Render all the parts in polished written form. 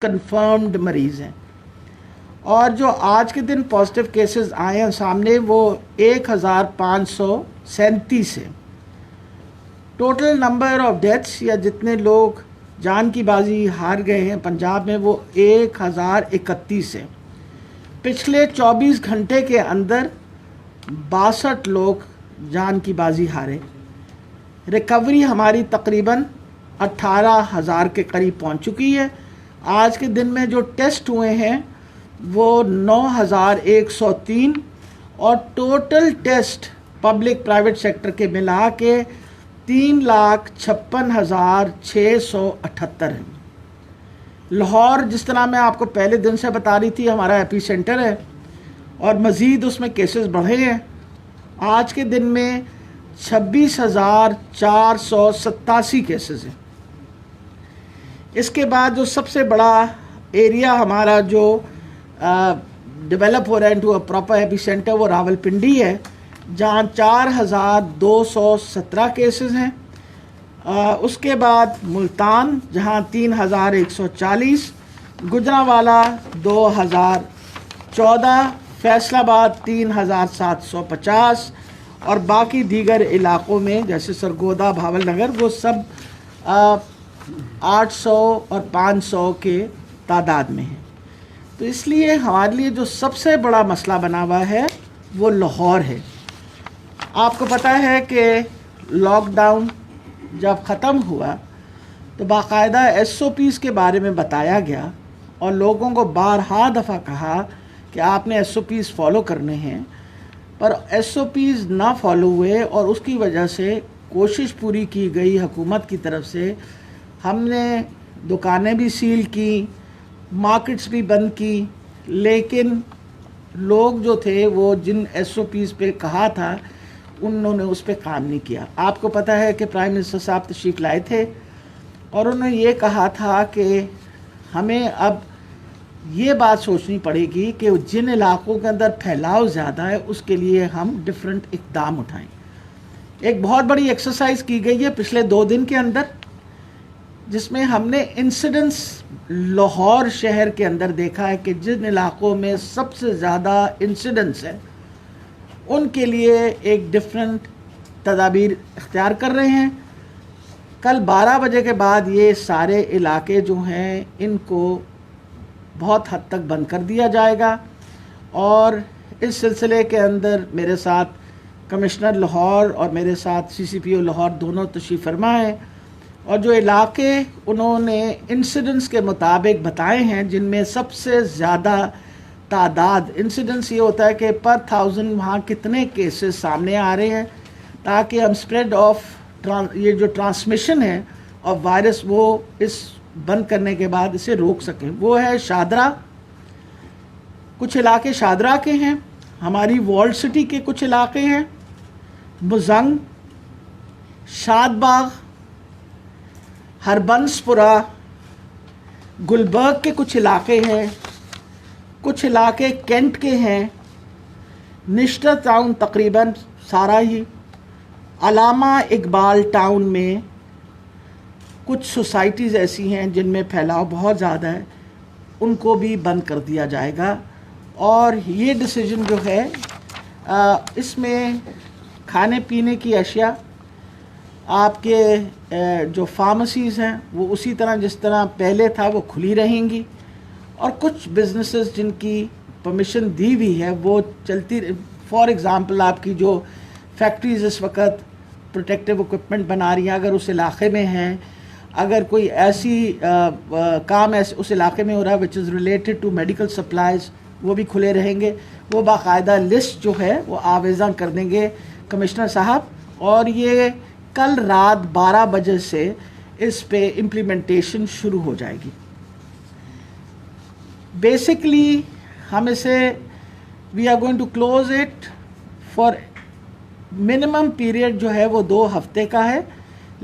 Confirmed मरीज़ हैं और जो आज के दिन पॉजिटिव केसेस आए हैं सामने वो 1537 है। टोटल नंबर ऑफ डेथ्स या जितने लोग जान की बाजी हार गए हैं पंजाब में वो 1031 है। पिछले 24 घंटे के अंदर 62 लोग जान की बाजी हारे। रिकवरी हमारी तकरीबन 18,000 के करीब पहुंच चुकी है। आज के दिन में जो टेस्ट हुए हैं वो 9,103 और total test public private sector के मिला के 3,56,678 हैं। लाहौर जिस तरह मैं आपको पहले दिन से बता रही थी हमारा एपी सेंटर है और मज़ीद उसमें केसेस बढ़े हैं। आज के दिन में 26,487 केसेस हैं। इसके बाद जो सबसे बड़ा एरिया हमारा जो डेवलप हो रहा है into a proper AP centre वो रावलपिंडी है, जहाँ 4,217 केसेस हैं। उसके बाद मुल्तान जहाँ 3,140, गुजरांवाला 2,014, फैसलाबाद 3,750 और बाकी दीगर इलाक़ों में जैसे सरगोदा भावल नगर वो सब 800 और 500 के तादाद में है। तो इसलिए हमारे लिए जो सबसे बड़ा मसला बना हुआ है वो लाहौर है। आपको पता है कि लॉकडाउन जब ख़त्म हुआ तो बाकायदा SOPs के बारे में बताया गया और लोगों को बारहा दफ़ा कहा कि आपने SOPs फॉलो करने हैं, पर SOPs ना फॉलो हुए और उसकी वजह से कोशिश पूरी की गई हुकूमत की तरफ से। हमने दुकानें भी सील की, मार्केट्स भी बंद की, लेकिन लोग जो थे वो जिन SOPs पे कहा था उन्होंने उस पर काम नहीं किया। आपको पता है कि प्राइम मिनिस्टर साहब तशरीफ़ लाए थे और उन्होंने ये कहा था कि हमें अब ये बात सोचनी पड़ेगी कि जिन इलाक़ों के अंदर फैलाव ज़्यादा है उसके लिए हम डिफरेंट इक़दाम उठाएं। एक बहुत बड़ी एक्सरसाइज की गई है पिछले 2 दिन के अंदर, जिसमें हमने इंसिडेंट्स लाहौर शहर के अंदर देखा है कि जिन इलाक़ों में सबसे ज़्यादा इंसिडेंट्स हैं उनके लिए एक डिफरेंट तदाबीर इख्तियार कर रहे हैं। कल 12 बजे के बाद ये सारे इलाके जो हैं इनको बहुत हद तक बंद कर दिया जाएगा और इस सिलसिले के अंदर मेरे साथ कमिश्नर लाहौर और मेरे साथ CCPO लाहौर दोनों तशरीफ़ फरमा हैं और जो इलाके उन्होंने इंसिडेंट्स के मुताबिक बताए हैं जिनमें सबसे ज़्यादा तादाद इंसिडेंट्स ये होता है कि पर 1000 वहाँ कितने केसेस सामने आ रहे हैं, ताकि हम स्प्रेड ऑफ ये जो ट्रांसमिशन है ऑफ वायरस वो इस बंद करने के बाद इसे रोक सकें। वो है शादरा, कुछ इलाके शादरा के हैं, हमारी वॉल्ड सिटी के कुछ इलाके हैं, मुजंग, शादबाग, हरबंसपुरा, गुलबर्ग के कुछ इलाके हैं, कुछ इलाके कैंट के हैं, निश्तर टाउन तकरीबन सारा ही, अलामा इकबाल टाउन में कुछ सोसाइटीज़ ऐसी हैं जिनमें फैलाव बहुत ज़्यादा है, उनको भी बंद कर दिया जाएगा। और ये डिसीजन जो है इसमें खाने पीने की अशिया, आपके जो फार्मेसीज़ हैं वो उसी तरह जिस तरह पहले था वो खुली रहेंगी और कुछ बिजनेसेस जिनकी परमिशन दी हुई है वो चलती। फॉर एग्ज़ाम्पल आपकी जो फैक्ट्रीज़ इस वक्त प्रोटेक्टिव इक्विपमेंट बना रही हैं, अगर उस इलाके में हैं, अगर कोई ऐसी काम ऐसे उस इलाके में हो रहा है which is related to medical supplies, वो भी खुले रहेंगे। वो बाकायदा लिस्ट जो है वो आवेज़न कर देंगे कमिश्नर साहब और ये कल रात 12 बजे से इस पे इम्प्लीमेंटेशन शुरू हो जाएगी। बेसिकली हम इसे we are going to close it for minimum period जो है वो 2 हफ्ते का है,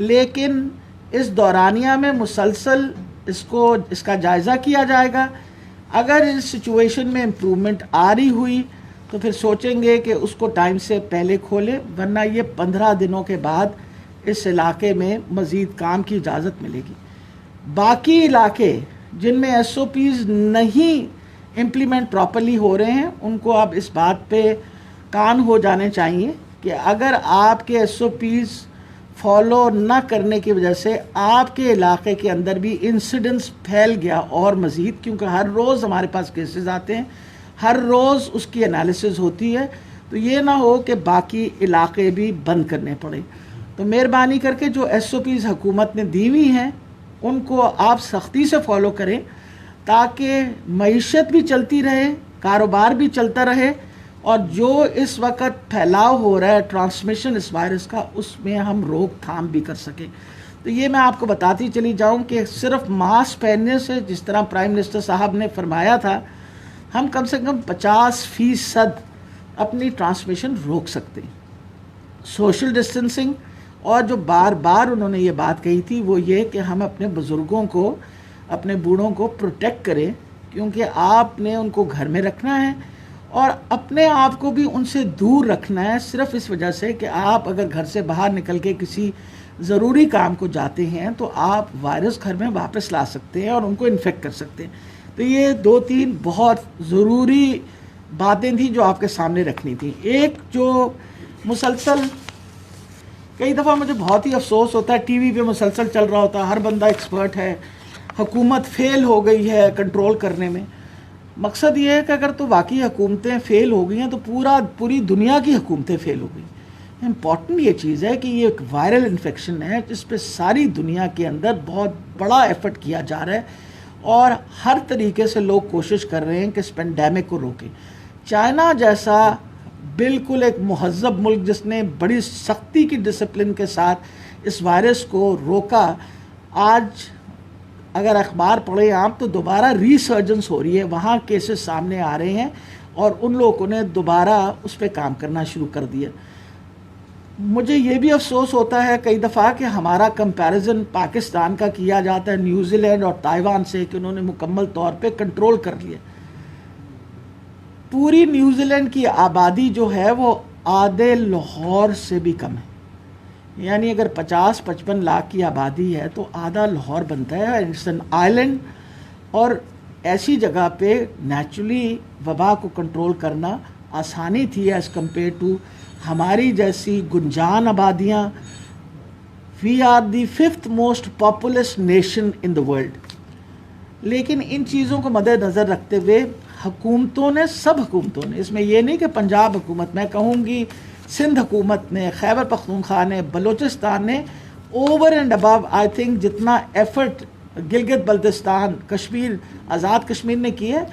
लेकिन इस दौरानिया में मुसलसल इसका जायज़ा किया जाएगा। अगर इस सिचुएशन में इम्प्रूवमेंट आ रही हुई तो फिर सोचेंगे कि उसको टाइम से पहले खोलें, वरना ये 15 दिनों के बाद इस इलाके में मज़ीद काम की इजाज़त मिलेगी। बाकी इलाके जिनमें SOPs नहीं इम्प्लीमेंट प्रॉपरली हो रहे हैं, उनको अब इस बात पे कान हो जाने चाहिए कि अगर आपके SOPs फॉलो ना करने की वजह से आपके इलाके के अंदर भी इंसिडेंट्स फैल गया और मज़ीद, क्योंकि हर रोज़ हमारे पास केसेस आते हैं, हर रोज़ उसकी एनालिसिस होती है, तो ये ना हो कि बाकी इलाके भी बंद करने पड़े। तो मेहरबानी करके जो SOPs हुकूमत ने दी हुई हैं उनको आप सख्ती से फॉलो करें ताकि मईशत भी चलती रहे, कारोबार भी चलता रहे, और जो इस वक्त फैलाव हो रहा है ट्रांसमिशन इस वायरस का, उसमें हम रोकथाम भी कर सकें। तो ये मैं आपको बताती चली जाऊं कि सिर्फ मास्क पहनने से, जिस तरह प्राइम मिनिस्टर साहब ने फरमाया था, हम कम से कम 50% अपनी ट्रांसमिशन रोक सकते हैं। सोशल डिस्टेंसिंग, और जो बार बार उन्होंने ये बात कही थी वो ये कि हम अपने बुज़ुर्गों को, अपने बूढ़ों को प्रोटेक्ट करें, क्योंकि आपने उनको घर में रखना है और अपने आप को भी उनसे दूर रखना है, सिर्फ इस वजह से कि आप अगर घर से बाहर निकल के किसी ज़रूरी काम को जाते हैं तो आप वायरस घर में वापस ला सकते हैं और उनको इन्फेक्ट कर सकते हैं। तो ये 2-3 बहुत ज़रूरी बातें थी जो आपके सामने रखनी थी। एक जो मुसलसल, कई दफ़ा मुझे बहुत ही अफसोस होता है, टीवी पे मुसलसल चल रहा होता है, हर बंदा एक्सपर्ट है, हुकूमत फ़ेल हो गई है कंट्रोल करने में। मकसद ये है कि अगर तो वाकई हुकूमतें फ़ेल हो गई हैं तो पूरी दुनिया की हुकूमतें फ़ेल हो गई। इम्पॉर्टेंट ये चीज़ है कि ये एक वायरल इन्फेक्शन है जिस पे सारी दुनिया के अंदर बहुत बड़ा एफर्ट किया जा रहा है और हर तरीके से लोग कोशिश कर रहे हैं कि इस पेंडेमिक को रोकें। चाइना जैसा बिल्कुल एक महज़ब मुल्क जिसने बड़ी सख्ती की डिसिप्लिन के साथ इस वायरस को रोका, आज अगर अखबार पढ़े आप तो दोबारा रीसर्जेंस हो रही है, वहाँ केसेस सामने आ रहे हैं और उन लोगों ने दोबारा उस पर काम करना शुरू कर दिया। मुझे ये भी अफसोस होता है कई दफ़ा कि हमारा कंपैरिजन पाकिस्तान का किया जाता है न्यूजीलैंड और ताइवान से कि उन्होंने मुकम्मल तौर पे कंट्रोल कर लिया। पूरी न्यूजीलैंड की आबादी जो है वो आधे लाहौर से भी कम है, यानी अगर 50-55 लाख की आबादी है तो आधा लाहौर बनता है। इट्स एन आइलैंड, और ऐसी जगह पे नेचुरली वबा को कंट्रोल करना आसानी थी एज़ कम्पेयर टू हमारी जैसी गुंजान आबादियाँ। We are the 5th most populous nation in the world. लेकिन इन चीज़ों को मद्देनज़र रखते हुए हुकूमतों ने, सब हुकूमतों ने, इसमें यह नहीं कि पंजाब हुकूमत, मैं कहूँगी सिंध हुकूमत ने, खैबर पख्तूनख्वा ने, बलूचिस्तान ने, over and above I think जितना एफर्ट गिलगित बल्तिस्तान, कश्मीर, आज़ाद कश्मीर ने किए,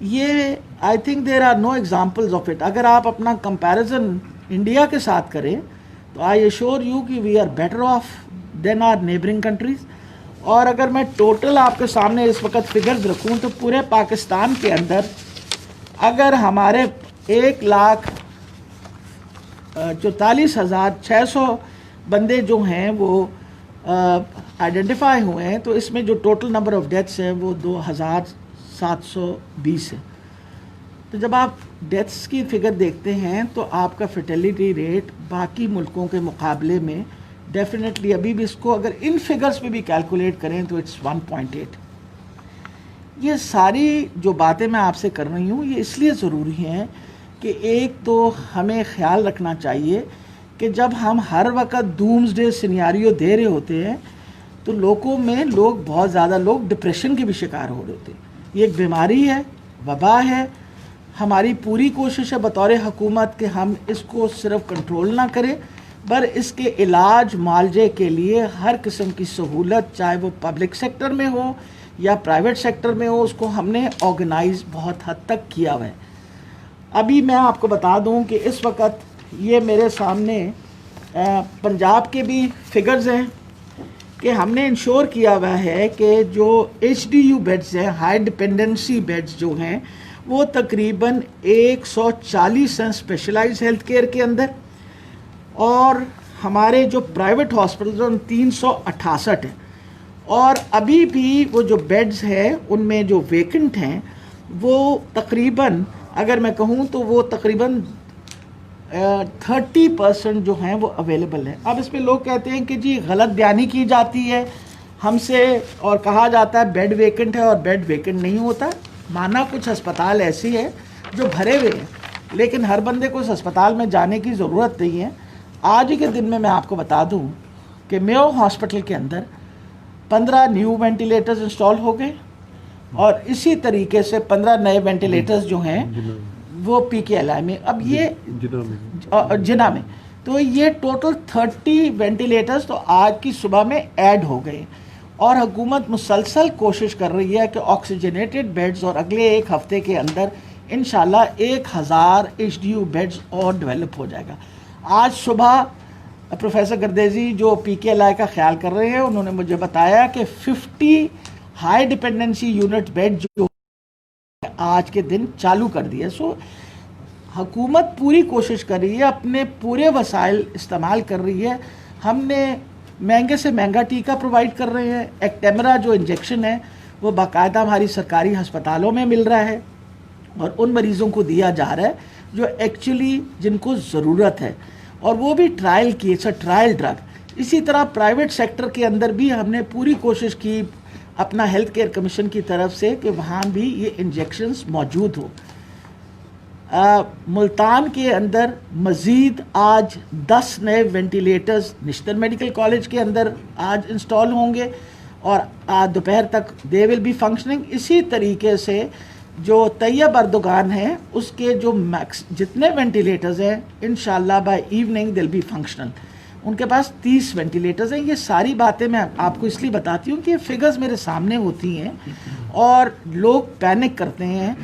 ये I think there are no examples of it. अगर आप अपना कंपैरिजन इंडिया के साथ करें तो आई एश्योर यू कि we are better off than our neighbouring countries. और अगर मैं टोटल आपके सामने इस वक्त फिगर्स रखूं तो पूरे पाकिस्तान के अंदर अगर हमारे 1,44,600 बंदे जो हैं वो आइडेंटिफाई हुए हैं, तो इसमें जो टोटल नंबर ऑफ़ डेथ्स है वो 2,720 है। तो जब आप डेथ्स की फ़िगर देखते हैं तो आपका फर्टिलिटी रेट बाकी मुल्कों के मुकाबले में डेफिनेटली अभी भी, इसको अगर इन फिगर्स पे भी कैलकुलेट करें तो इट्स 1.8। ये सारी जो बातें मैं आपसे कर रही हूँ ये इसलिए ज़रूरी हैं कि एक तो हमें ख्याल रखना चाहिए कि जब हम हर वक्त डूम्सडे सिनेरियो दे रहे होते हैं तो लोगों में बहुत ज़्यादा लोग डिप्रेशन के भी शिकार हो रहे होते हैं। ये एक बीमारी है, वबा है। हमारी पूरी कोशिश है बतौर हुकूमत कि हम इसको सिर्फ कंट्रोल ना करें, पर इसके इलाज मालजे के लिए हर किस्म की सहूलत, चाहे वो पब्लिक सेक्टर में हो या प्राइवेट सेक्टर में हो, उसको हमने ऑर्गेनाइज बहुत हद तक किया हुआ है। अभी मैं आपको बता दूं कि इस वक्त ये मेरे सामने पंजाब के भी फिगर्स हैं कि हमने इंश्योर किया हुआ है कि जो HDU बेड्स हैं, हाई डिपेंडेंसी बेड्स जो हैं, वो तकरीबन 140 हैं स्पेशलाइज्ड हेल्थ केयर के अंदर, और हमारे जो प्राइवेट हॉस्पिटल 368 हैं। और अभी भी वो जो बेड्स हैं उनमें जो वेकेंट हैं वो तकरीबन, अगर मैं कहूँ तो वो तकरीबन 30% जो हैं वो अवेलेबल है। अब इस पे लोग कहते हैं कि जी गलत बयानी की जाती है, हमसे और कहा जाता है बेड वेकेंट है, और बेड वेकेंट नहीं होता। माना कुछ अस्पताल ऐसी है जो भरे हुए हैं, लेकिन हर बंदे को उस अस्पताल में जाने की ज़रूरत नहीं है। आज ही के दिन में मैं आपको बता दूं कि मेयो हॉस्पिटल के अंदर 15 न्यू वेंटिलेटर्स इंस्टॉल हो गए, और इसी तरीके से 15 नए वेंटिलेटर्स जो हैं वो PKLI में, अब ये जिना में, तो ये टोटल 30 वेंटिलेटर्स तो आज की सुबह में ऐड हो गए। और हुकूमत मुसलसल कोशिश कर रही है कि ऑक्सीजनेटेड बेड्स, और अगले एक हफ्ते के अंदर इंशाल्लाह 1000 HDU बेड्स और डेवलप हो जाएगा। आज सुबह प्रोफेसर गर्देजी जो PKLI का ख्याल कर रहे हैं, उन्होंने मुझे बताया कि 50 हाई डिपेंडेंसी यूनिट बेड जो आज के दिन चालू कर दिया। सो हुकूमत पूरी कोशिश कर रही है, अपने पूरे वसाइल इस्तेमाल कर रही है। हमने महंगे से महंगा टीका प्रोवाइड कर रहे हैं। एक्टेमरा जो इंजेक्शन है वो बाकायदा हमारी सरकारी अस्पतालों में मिल रहा है, और उन मरीज़ों को दिया जा रहा है जो एक्चुअली जिनको ज़रूरत है, और वो भी ट्रायल की, इट्स अ ट्रायल ड्रग। इसी तरह प्राइवेट सेक्टर के अंदर भी हमने पूरी कोशिश की अपना हेल्थ केयर कमीशन की तरफ से कि वहाँ भी ये इंजेक्शन्स मौजूद हो। मुल्तान के अंदर मज़ीद आज 10 नए वेंटिलेटर्स नेशनल मेडिकल कॉलेज के अंदर आज इंस्टॉल होंगे, और आज दोपहर तक दे विल बी फंक्शनिंग। इसी तरीके से जो तैयब अर्दोगान है उसके जो मैक्स जितने वेंटिलेटर्स हैं इंशाल्लाह बाय इवनिंग दिल बी फंक्शनल। उनके पास 30 वेंटिलेटर्स हैं। ये सारी बातें मैं आपको इसलिए बताती हूँ कि फिगर्स मेरे सामने होती हैं और लोग पैनिक करते हैं।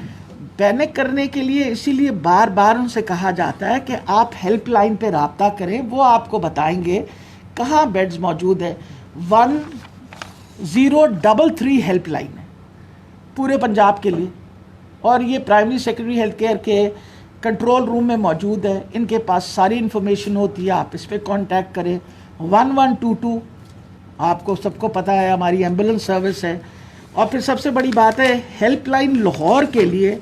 पैनिक करने के लिए इसीलिए बार बार उनसे कहा जाता है कि आप हेल्पलाइन पे रब्ता करें, वो आपको बताएंगे कहाँ बेड्स मौजूद है। 1033 हेल्पलाइन है पूरे पंजाब के लिए, और ये प्राइमरी सेकेंडरी हेल्थ केयर के कंट्रोल रूम में मौजूद है। इनके पास सारी इन्फॉर्मेशन होती है, आप इस पर कॉन्टैक्ट करें। 1122 आपको सबको पता है हमारी एम्बुलेंस सर्विस है। और फिर सबसे बड़ी बात है हेल्पलाइन लाहौर के लिए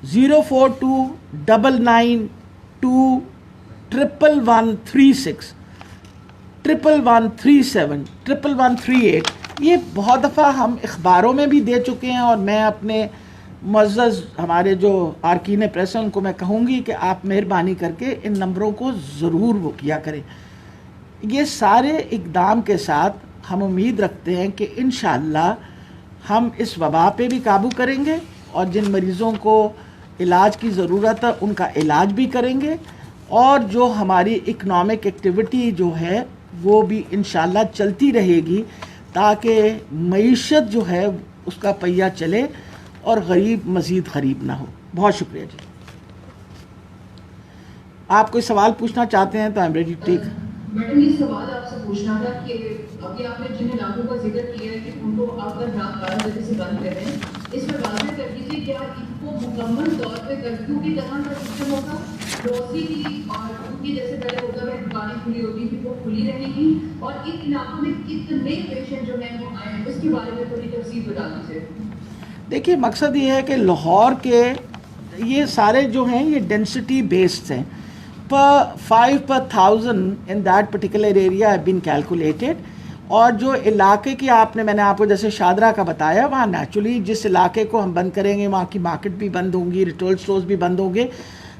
04299211136 1137 1138। ये बहुत दफ़ा हम अखबारों में भी दे चुके हैं, और मैं अपने मुअज़्ज़ज़ हमारे जो आरकीन प्रेस हैं उनको मैं कहूँगी कि आप मेहरबानी करके इन नंबरों को ज़रूर वो किया करें। ये सारे इक़दाम के साथ हम उम्मीद रखते हैं कि इंशाअल्लाह हम इस वबा पे भी काबू करेंगे, और जिन मरीज़ों को इलाज की ज़रूरत है उनका इलाज भी करेंगे, और जो हमारी इकनॉमिक एक्टिविटी जो है वो भी इंशाअल्लाह चलती रहेगी, ताकि मईशत जो है उसका पहिया चले और गरीब मज़ीद गरीब ना हो। बहुत शुक्रिया जी। आप कोई सवाल पूछना चाहते हैं तो I am ready to take. Madam ये सवाल आपसे पूछना था कि अभी आपने जिन इलाकों का जिक्र किया है कि उनको आप अगर रात 12 बजे से बंद कर रहे हैं, इसमें वाज़ेह कर दीजिए क्या इनको मुकम्मल तौर पे कर्फ्यू की तरह का सिस्टम होगा, रोज़ी की और उनकी जैसे पहले होता है दुकानें खुली होती थी वो खुली रहेगी, और इन इलाकों में कितने पेशेंट जो हैं वो आए हैं उसके बारे में थोड़ी तफसील बता दीजिए। देखिए मकसद ये है कि लाहौर के ये सारे जो हैं ये डेंसिटी बेस्ड हैं। पर 5 per 1000 in that particular area have been calculated, और जो इलाके की मैंने आपको जैसे शादरा का बताया, वहाँ नेचुरली जिस इलाके को हम बंद करेंगे वहाँ की मार्केट भी बंद होंगी, रिटेल स्टोर्स भी बंद होंगे,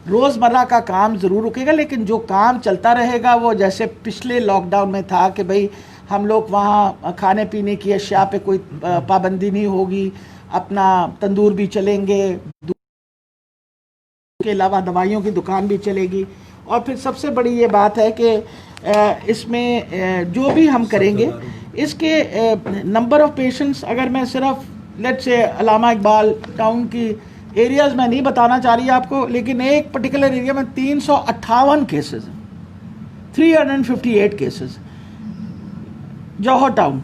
रोज़मर्रा का काम ज़रूर रुकेगा, लेकिन जो काम चलता रहेगा वो जैसे पिछले लॉकडाउन में था कि भाई हम लोग वहाँ खाने पीने की अशिया पे कोई पाबंदी नहीं होगी, अपना तंदूर भी चलेंगे, के अलावा दवाइयों की दुकान भी चलेगी। और फिर सबसे बड़ी ये बात है कि इसमें जो भी हम करेंगे इसके नंबर ऑफ़ पेशेंट्स, अगर मैं सिर्फ let's say Allama Iqbal town की एरियाज़ में नहीं बताना चाह रही आपको, लेकिन एक पर्टिकुलर एरिया में 358 केसेस हैं, 358 केसेस। जौहर टाउन,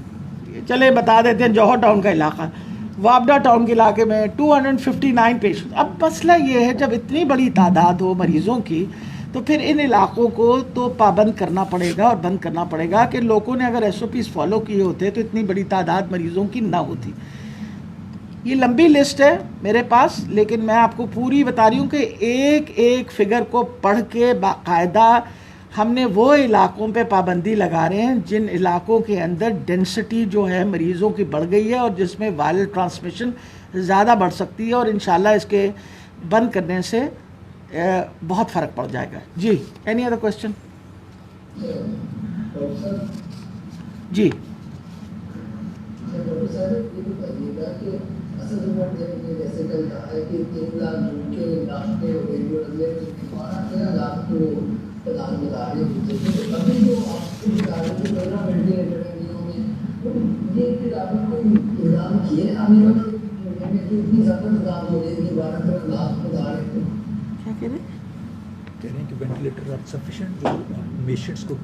चले बता देते हैं जौहर टाउन का इलाका, वाबडा टाउन के इलाके में 259 पेशेंट। अब मसला ये है जब इतनी बड़ी तादाद हो मरीज़ों की, तो फिर इन इलाकों को तो पाबंद करना पड़ेगा, और बंद करना पड़ेगा कि लोगों ने अगर SOPs फॉलो किए होते तो इतनी बड़ी तादाद मरीज़ों की ना होती। ये लंबी लिस्ट है मेरे पास, लेकिन मैं आपको पूरी बता रही हूँ कि एक एक फिगर को पढ़ के बाकायदा हमने वो इलाकों पे पाबंदी लगा रहे हैं जिन इलाकों के अंदर डेंसिटी जो है मरीज़ों की बढ़ गई है और जिसमें वायरल ट्रांसमिशन ज़्यादा बढ़ सकती है, और इंशाल्लाह इसके बंद करने से बहुत फ़र्क पड़ जाएगा। जी, एनी अदर क्वेश्चन? जी, जैसे कल कहा है कि 3 लाख जून के लास्ट में रेडियो अगले 12 लाख को प्रदान बता रहे हैं। अभी जो आपको बता रहे हैं 15 वेंटिलेटर में ये फिर आपने कोई इंतजाम किए आने वाले में कि इतनी ज़्यादा प्रदान हो रही है 12 लाख बता रहे हैं? क्या कह रहे हैं कि वेंटिलेटर आर सफिशिएंट जो पेशेंट्स को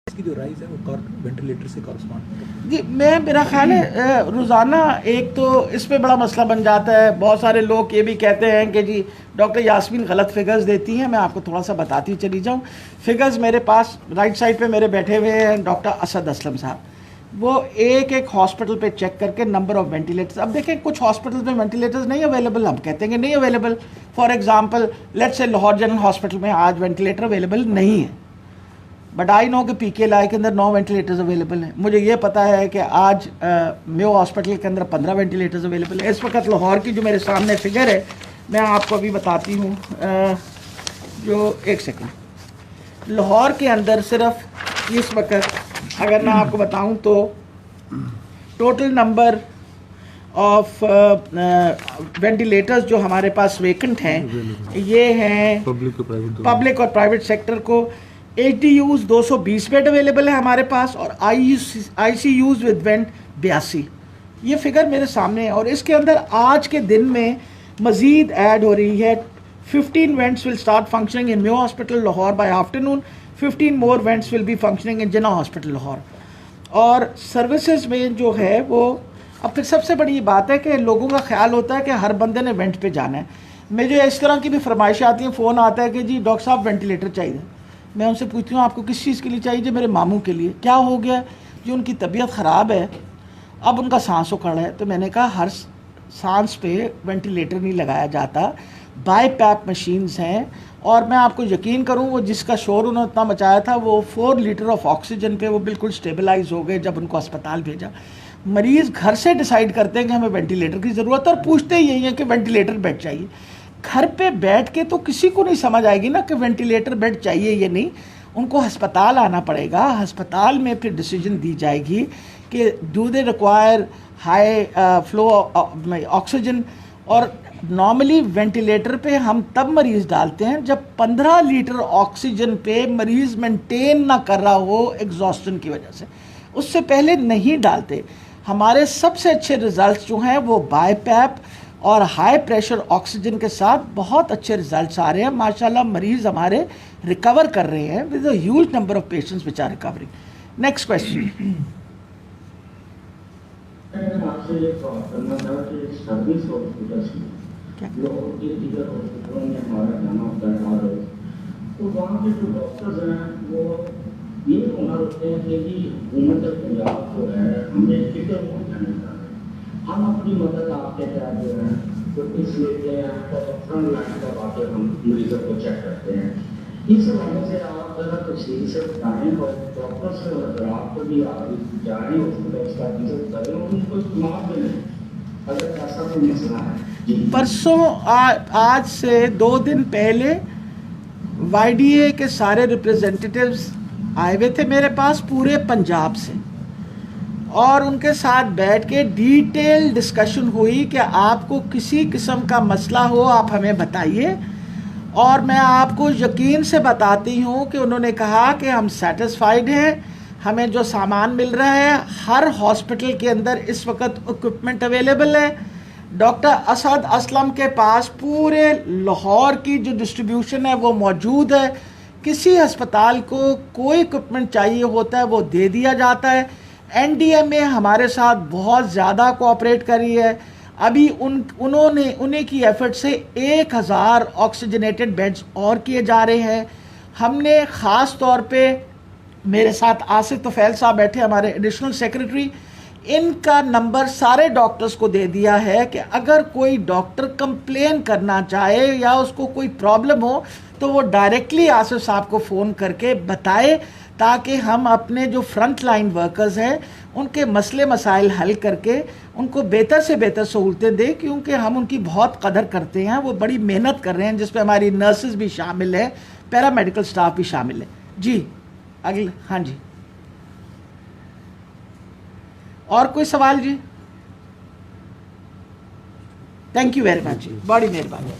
की जो राइज है वो वेंटिलेटर से कॉरस्पॉन्ड। जी, मेरा ख्याल है रोज़ाना एक तो इस पे बड़ा मसला बन जाता है। बहुत सारे लोग ये भी कहते हैं कि जी डॉक्टर यास्मीन गलत फिगर्स देती हैं। मैं आपको थोड़ा सा बताती चली जाऊँ। फिगर्स मेरे पास राइट साइड पे मेरे बैठे हुए हैं डॉक्टर असद असलम साहब। वो एक एक हॉस्पिटल पे चेक करके नंबर ऑफ़ वेंटिलेटर्स, अब देखें कुछ हॉस्पिटल में वेंटिलेटर्स नहीं अवेलेबल, हम कहते हैं कि नहीं available. For example let's say Lahore general hospital में आज वेंटिलेटर अवेलेबल नहीं है, बट आई नो कि PKLI के अंदर 9 वेंटिलेटर्स अवेलेबल हैं। मुझे ये पता है कि आज मेयो हॉस्पिटल के अंदर 15 वेंटिलेटर्स अवेलेबल है। इस वक्त लाहौर की जो मेरे सामने फिगर है मैं आपको अभी बताती हूँ, जो एक सेकंड, लाहौर के अंदर सिर्फ इस वक्त अगर मैं आपको बताऊँ तो टोटल नंबर ऑफ वेंटिलेटर्स जो हमारे पास वेकेंट हैं ये हैं पब्लिक और प्राइवेट सेक्टर को। ATUs 220 बेड अवेलेबल है हमारे पास और ICUs विद वेंट 82। ये फिगर मेरे सामने है और इसके अंदर आज के दिन में मज़ीद ऐड हो रही है। 15 vents will start functioning in Mayo hospital Lahore by afternoon, 15 more vents will be functioning in Jinnah hospital Lahore. और सर्विसेज में जो है वो, अब फिर सबसे बड़ी बात है कि लोगों का ख्याल होता है कि हर बंदे ने वेंट पे जाना है। मुझे इस तरह की भी फरमाइश आती है, फ़ोन आता है कि जी डॉक्टर साहब वेंटिलेटर चाहिए। मैं उनसे पूछती हूँ आपको किस चीज़ के लिए चाहिए? जी मेरे मामू के लिए। क्या हो गया? जी उनकी तबीयत ख़राब है, अब उनका सांस उखड़ है। तो मैंने कहा हर सांस पे वेंटिलेटर नहीं लगाया जाता, बाईपैप मशीन्स हैं। और मैं आपको यकीन करूं वो जिसका शोर उन्होंने इतना मचाया था वो 4 लीटर ऑफ ऑक्सीजन पे वो बिल्कुल स्टेबलाइज हो गए जब उनको अस्पताल भेजा। मरीज़ घर से डिसाइड करते हैं कि हमें वेंटिलेटर की ज़रूरत है और पूछते यही है कि वेंटिलेटर बेड चाहिए। घर पे बैठ के तो किसी को नहीं समझ आएगी ना कि वेंटिलेटर बेड चाहिए या नहीं। उनको अस्पताल आना पड़ेगा, अस्पताल में फिर डिसीजन दी जाएगी कि do they require high flow oxygen. और नॉर्मली वेंटिलेटर पे हम तब मरीज़ डालते हैं जब 15 लीटर ऑक्सीजन पे मरीज़ मेंटेन ना कर रहा हो एग्जॉस्टन की वजह से, उससे पहले नहीं डालते। हमारे सबसे अच्छे रिजल्ट्स जो हैं वो बाईपैप और हाई प्रेशर ऑक्सीजन के साथ बहुत अच्छे रिजल्ट्स आ रहे हैं। माशाल्लाह मरीज़ हमारे रिकवर कर रहे हैं with a huge number of patients which are recovering. Next question. आपसे ये करना था कि सर्विस हॉस्पिटल्स में जो इंडिविजुअल हॉस्पिटलों में हमारा जाना होता है हर रोज, तो वहाँ के जो डॉक्टर्स हैं वो ये होना होते हैं कि हुकूमत पंजाब जो है हमें फिक्र हो जाने का हम अपनी मदद आपके तहत जो है तो इस लेते हैं और फ्रंट लाइन का बातें हम मरीजों को चेक करते हैं। इस वजह से आप जरा तफसील से बताएं और डॉक्टर से अगर आपको भी आप जाएँ हॉस्पिटल का विजिट करें और उनको इस्तेमाल करें अगर ऐसा कोई मसला है। परसों आज से 2 दिन पहले YDA के सारे रिप्रेजेंटेटिव्स आए हुए थे मेरे पास पूरे पंजाब से और उनके साथ बैठ के डिटेल डिस्कशन हुई कि आपको किसी किस्म का मसला हो आप हमें बताइए। और मैं आपको यकीन से बताती हूँ कि उन्होंने कहा कि हम सेटिस्फाइड हैं, हमें जो सामान मिल रहा है हर हॉस्पिटल के अंदर इस वक्त इक्विपमेंट अवेलेबल है। डॉक्टर असद असलम के पास पूरे लाहौर की जो डिस्ट्रीब्यूशन है वो मौजूद है। किसी अस्पताल को कोई इक्विपमेंट चाहिए होता है वो दे दिया जाता है। NDMA हमारे साथ बहुत ज़्यादा कोऑपरेट करी है। अभी उन्हीं की एफर्ट से 1000 ऑक्सीजनेटेड बेड्स और किए जा रहे हैं। हमने ख़ास तौर पे मेरे साथ आसिफ तोफैल साहब बैठे हमारे एडिशनल सेक्रेटरी, इनका नंबर सारे डॉक्टर्स को दे दिया है कि अगर कोई डॉक्टर कंप्लेन करना चाहे या उसको कोई प्रॉब्लम हो तो वो डायरेक्टली आसिफ साहब को फ़ोन करके बताए, ताकि हम अपने जो फ्रंट लाइन वर्कर्स हैं उनके मसले मसाइल हल करके उनको बेहतर से बेहतर सहूलतें दें, क्योंकि हम उनकी बहुत कदर करते हैं। वो बड़ी मेहनत कर रहे हैं, जिसमें हमारी नर्सेज भी शामिल है, पैरामेडिकल स्टाफ भी शामिल है। जी अगले, हाँ जी, और कोई सवाल जी? थैंक यू वेरी मच जी, बड़ी मेहरबानी।